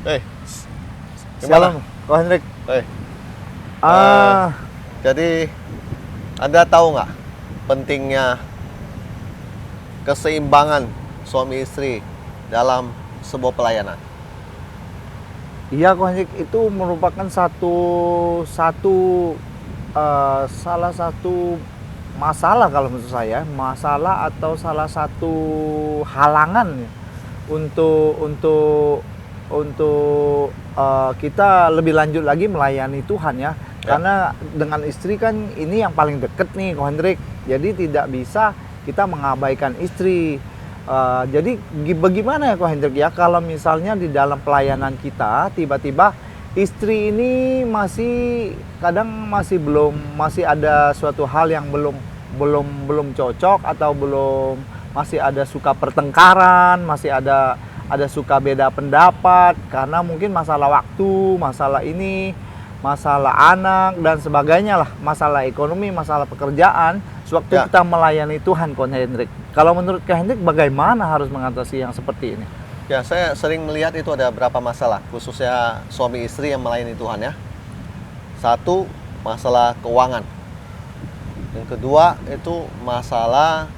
Eh, Shalom, gimana? Ko Hendrik. Eh, Ah, jadi Anda tahu nggak pentingnya keseimbangan suami istri dalam sebuah pelayanan? iya Ko Hendrik, itu merupakan satu satu salah satu masalah kalau menurut saya, masalah atau salah satu halangan ya, untuk kita lebih lanjut lagi melayani Tuhan ya. Ya. Karena dengan istri kan ini yang paling deket nih Ko Hendrik. Jadi tidak bisa kita mengabaikan istri. Jadi bagaimana ya Ko Hendrik ya kalau misalnya di dalam pelayanan kita tiba-tiba istri ini masih ada suatu hal yang belum cocok, atau masih ada suka pertengkaran, masih ada suka beda pendapat karena mungkin masalah waktu, masalah ini, masalah anak dan sebagainya lah, masalah ekonomi, masalah pekerjaan. Sewaktu Ya. kita melayani Tuhan, Ko Hendrik. Kalau menurut Ko Hendrik, bagaimana harus mengatasi yang seperti ini? Ya, saya sering melihat itu ada beberapa masalah, khususnya suami istri yang melayani Tuhan ya. Satu, masalah keuangan. Yang kedua, itu masalah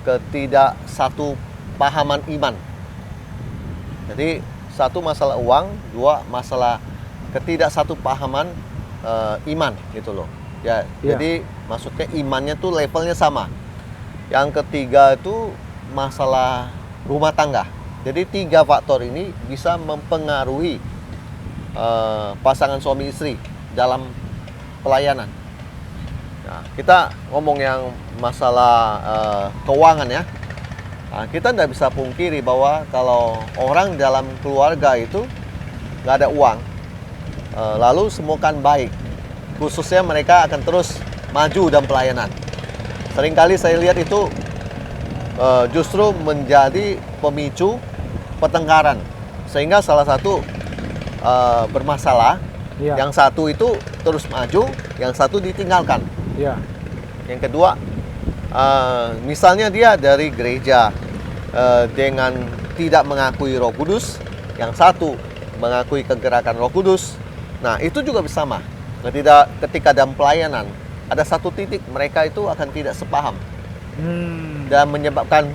ketidaksatu pahaman iman. Jadi, satu masalah uang, dua masalah ketidaksatu pahaman iman gitu loh. Ya, Iya. jadi maksudnya imannya tuh levelnya sama. Yang ketiga itu masalah rumah tangga. Jadi 3 faktor ini bisa mempengaruhi pasangan suami istri dalam pelayanan. Nah, kita ngomong yang masalah keuangan ya. Nah, kita tidak bisa pungkiri bahwa kalau orang dalam keluarga itu nggak ada uang, lalu semua kan baik, khususnya mereka akan terus maju dalam pelayanan. Seringkali saya lihat itu justru menjadi pemicu pertengkaran, sehingga salah satu bermasalah, Iya. yang satu itu terus maju, yang satu ditinggalkan. Iya. Yang kedua, misalnya dia dari gereja dengan tidak mengakui Roh Kudus, yang satu mengakui kegerakan Roh Kudus. Nah, itu juga sama. Ketika dalam pelayanan ada satu titik mereka itu akan tidak sepaham dan menyebabkan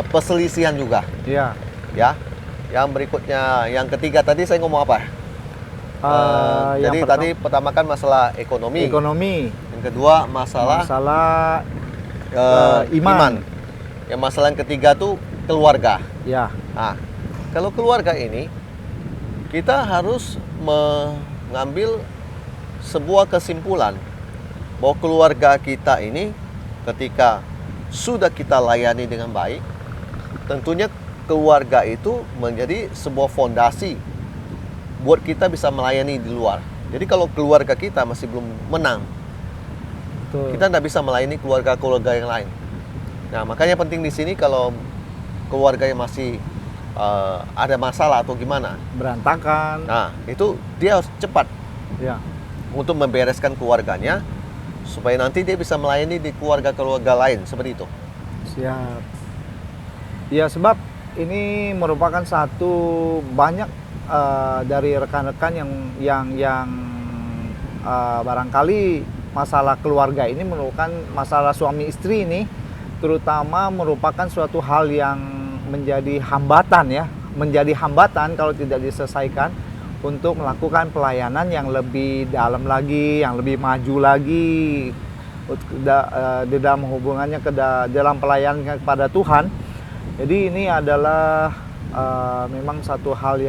perselisihan juga. Iya. Ya, yang berikutnya, yang ketiga tadi saya ngomong apa? Jadi tadi pertama kan masalah ekonomi. Yang kedua masalah iman. Yang masalah yang ketiga tuh keluarga. Ya. Nah, kalau keluarga ini kita harus mengambil sebuah kesimpulan bahwa keluarga kita ini ketika sudah kita layani dengan baik, tentunya keluarga itu menjadi sebuah fondasi buat kita bisa melayani di luar. Jadi kalau keluarga kita masih belum menang, Betul. kita tidak bisa melayani keluarga-keluarga yang lain. Nah, makanya penting di sini kalau keluarganya masih ada masalah atau gimana, Berantakan. nah itu dia harus cepat Ya. untuk membereskan keluarganya supaya nanti dia bisa melayani di keluarga-keluarga lain seperti itu. Siap. Ya, sebab ini merupakan satu banyak dari rekan-rekan yang barangkali masalah keluarga ini merupakan masalah suami istri ini, terutama merupakan suatu hal yang menjadi hambatan kalau tidak diselesaikan untuk melakukan pelayanan yang lebih dalam lagi, yang lebih maju lagi di dalam hubungannya dalam pelayanan kepada Tuhan. Jadi ini adalah memang satu hal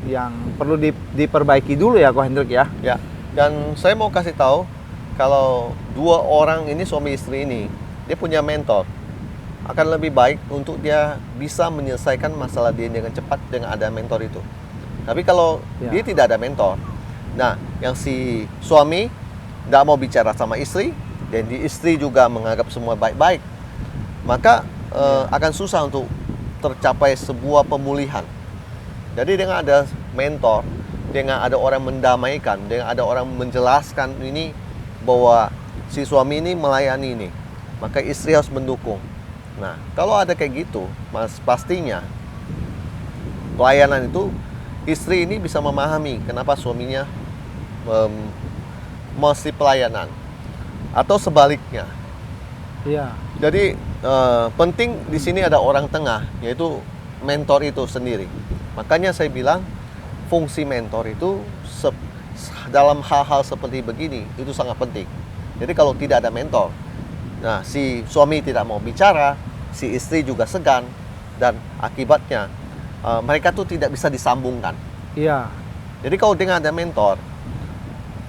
yang perlu diperbaiki dulu ya, Ko Hendrik ya. Ya, dan saya mau kasih tahu kalau 2 orang ini suami istri ini dia punya mentor, akan lebih baik untuk dia bisa menyelesaikan masalah dia dengan cepat dengan ada mentor itu. Tapi kalau dia tidak ada mentor, nah yang si suami tidak mau bicara sama istri dan di istri juga menganggap semua baik-baik, maka akan susah untuk tercapai sebuah pemulihan. Jadi dengan ada mentor, dengan ada orang mendamaikan, dengan ada orang menjelaskan ini bahwa si suami ini melayani ini, maka istri harus mendukung. Nah, kalau ada kayak gitu, pastinya pelayanan itu istri ini bisa memahami kenapa suaminya mesti pelayanan, atau sebaliknya. Iya. Jadi penting di sini ada orang tengah, yaitu mentor itu sendiri. Makanya saya bilang fungsi mentor itu dalam hal-hal seperti begini itu sangat penting. Jadi kalau tidak ada mentor, nah si suami tidak mau bicara, si istri juga segan, dan akibatnya mereka tuh tidak bisa disambungkan. Iya. Jadi kalau dengan ada mentor,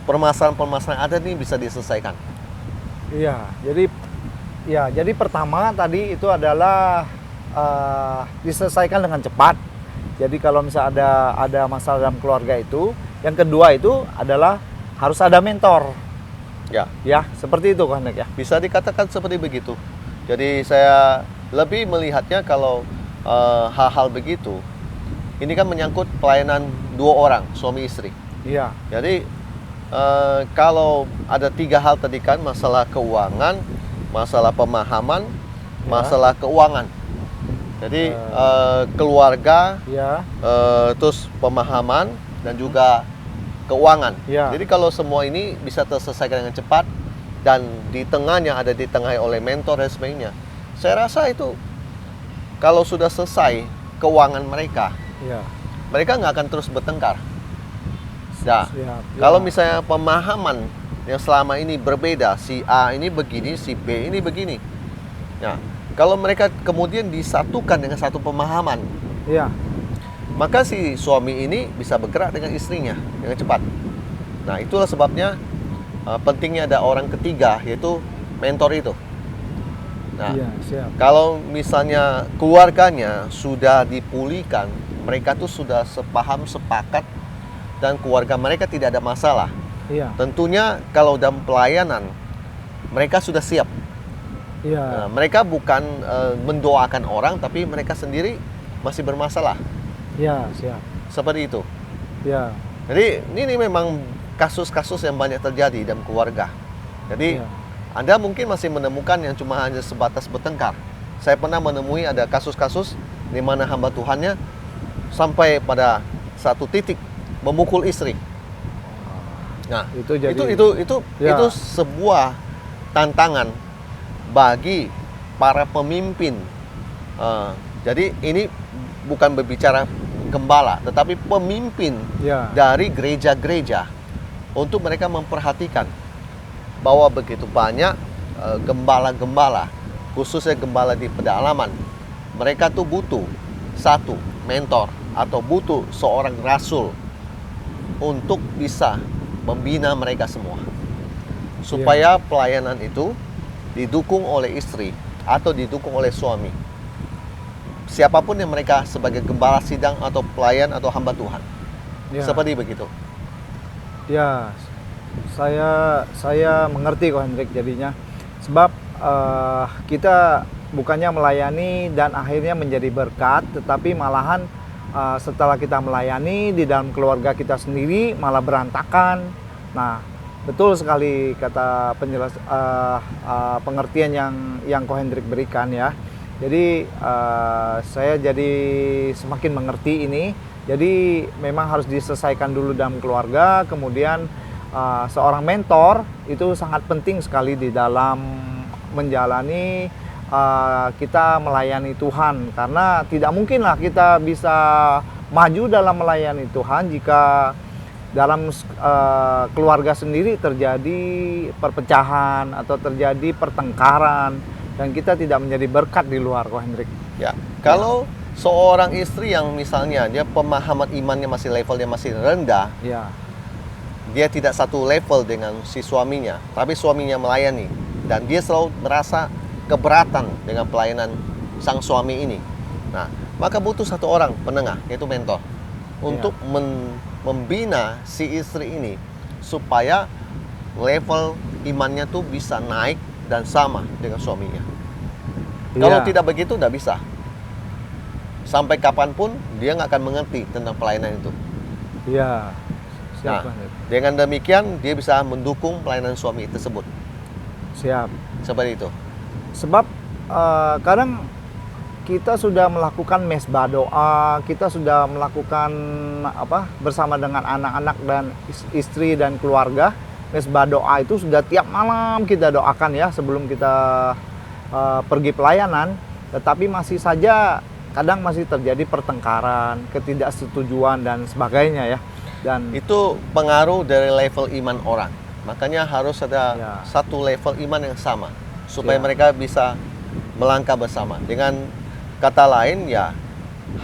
permasalahan-permasalahan ada nih bisa diselesaikan. Iya. Jadi pertama tadi itu adalah diselesaikan dengan cepat. Jadi kalau misalnya ada masalah dalam keluarga itu, yang kedua itu adalah harus ada mentor. Ya, seperti itu kan, Nek, ya. Bisa dikatakan seperti begitu. Jadi saya lebih melihatnya kalau hal-hal begitu, ini kan menyangkut pelayanan dua orang, suami istri. Iya. Jadi kalau ada tiga hal tadi kan, masalah keuangan, masalah pemahaman, masalah keuangan. Jadi keluarga, terus pemahaman, dan juga keuangan. Jadi kalau semua ini bisa terselesaikan dengan cepat, dan di tengahnya ada ditengahi oleh mentor dan sebagainya, saya rasa itu kalau sudah selesai keuangan mereka, mereka nggak akan terus bertengkar. Nah, kalau misalnya pemahaman yang selama ini berbeda, si A ini begini, si B ini begini. Nah, kalau mereka kemudian disatukan dengan satu pemahaman, maka si suami ini bisa bergerak dengan istrinya dengan cepat. Nah, itulah sebabnya pentingnya ada orang ketiga, yaitu mentor itu. Nah, kalau misalnya keluarganya sudah dipulihkan, mereka tuh sudah sepaham, sepakat, dan keluarga mereka tidak ada masalah. Tentunya kalau dalam pelayanan, mereka sudah siap. Nah, mereka bukan mendoakan orang, tapi mereka sendiri masih bermasalah. Seperti itu. Jadi ini memang kasus-kasus yang banyak terjadi dalam keluarga. Jadi Anda mungkin masih menemukan yang cuma hanya sebatas bertengkar. Saya pernah menemui ada kasus-kasus di mana hamba Tuhannya sampai pada satu titik memukul istri. Nah, itu sebuah tantangan bagi para pemimpin. Jadi ini bukan berbicara gembala, tetapi pemimpin dari gereja-gereja, untuk mereka memperhatikan bahwa begitu banyak gembala-gembala, khususnya gembala di pedalaman, mereka tuh butuh satu mentor atau butuh seorang rasul untuk bisa membina mereka semua, supaya pelayanan itu didukung oleh istri atau didukung oleh suami, siapapun yang mereka sebagai gembala sidang atau pelayan atau hamba Tuhan. Seperti begitu. Ya, saya mengerti kok, Hendrik, jadinya. Sebab kita bukannya melayani dan akhirnya menjadi berkat, tetapi malahan setelah kita melayani di dalam keluarga kita sendiri malah berantakan. Nah, betul sekali kata pengertian yang Ko Hendrik berikan, ya. Jadi saya jadi semakin mengerti ini. Jadi memang harus diselesaikan dulu dalam keluarga, kemudian seorang mentor itu sangat penting sekali di dalam menjalani kita melayani Tuhan, karena tidak mungkinlah kita bisa maju dalam melayani Tuhan jika dalam keluarga sendiri terjadi perpecahan atau terjadi pertengkaran, dan kita tidak menjadi berkat di luar, Ko Hendrik. Ya, kalau seorang istri yang misalnya dia pemahaman imannya levelnya masih rendah, dia tidak satu level dengan si suaminya, tapi suaminya melayani, dan dia selalu merasa keberatan dengan pelayanan sang suami ini. Nah, maka butuh satu orang penengah, yaitu mentor, untuk membina si istri ini supaya level imannya tuh bisa naik dan sama dengan suaminya. Kalau tidak begitu, tidak bisa. Sampai kapanpun dia nggak akan mengerti tentang pelayanan itu. Nah, dengan demikian dia bisa mendukung pelayanan suami tersebut. Siap. Seperti itu. Sebab kadang Kita sudah melakukan mesbah doa, kita sudah melakukan bersama dengan anak-anak dan istri dan keluarga. Mesbah doa itu sudah tiap malam kita doakan ya sebelum kita pergi pelayanan. Tetapi masih saja kadang masih terjadi pertengkaran, ketidaksetujuan dan sebagainya ya. Dan Itu pengaruh dari level iman orang. Makanya harus ada Ya. satu level iman yang sama supaya Ya. mereka bisa melangkah bersama. Dengan kata lain ya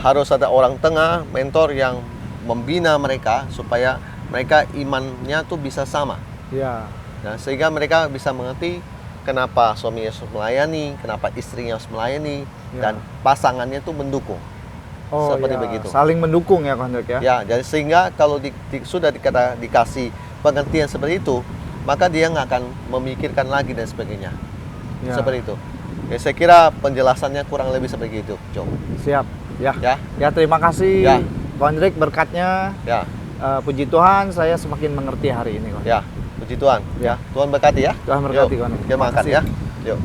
harus ada orang tengah, mentor yang membina mereka supaya mereka imannya tuh bisa sama. ya, Nah, sehingga mereka bisa mengerti kenapa suami harus melayani, kenapa istrinya harus melayani, Ya. dan pasangannya tuh mendukung. Seperti ya, begitu. saling mendukung ya Kondek ya. Ya, jadi sehingga kalau sudah dikasih pengertian seperti itu, maka dia nggak akan memikirkan lagi dan sebagainya. Ya. Seperti itu. Ya, saya kira penjelasannya kurang lebih seperti itu, Jo. Siap. Ya. Ya, Ya, terima kasih Ya. Kondek berkatnya. ya, Puji Tuhan, saya semakin mengerti hari ini, Kondek. ya. Puji Tuhan. Ya, Tuhan berkati ya. Tuhan berkati, Yuk, Kondek. kita makan Terima ya. kasih. Yuk.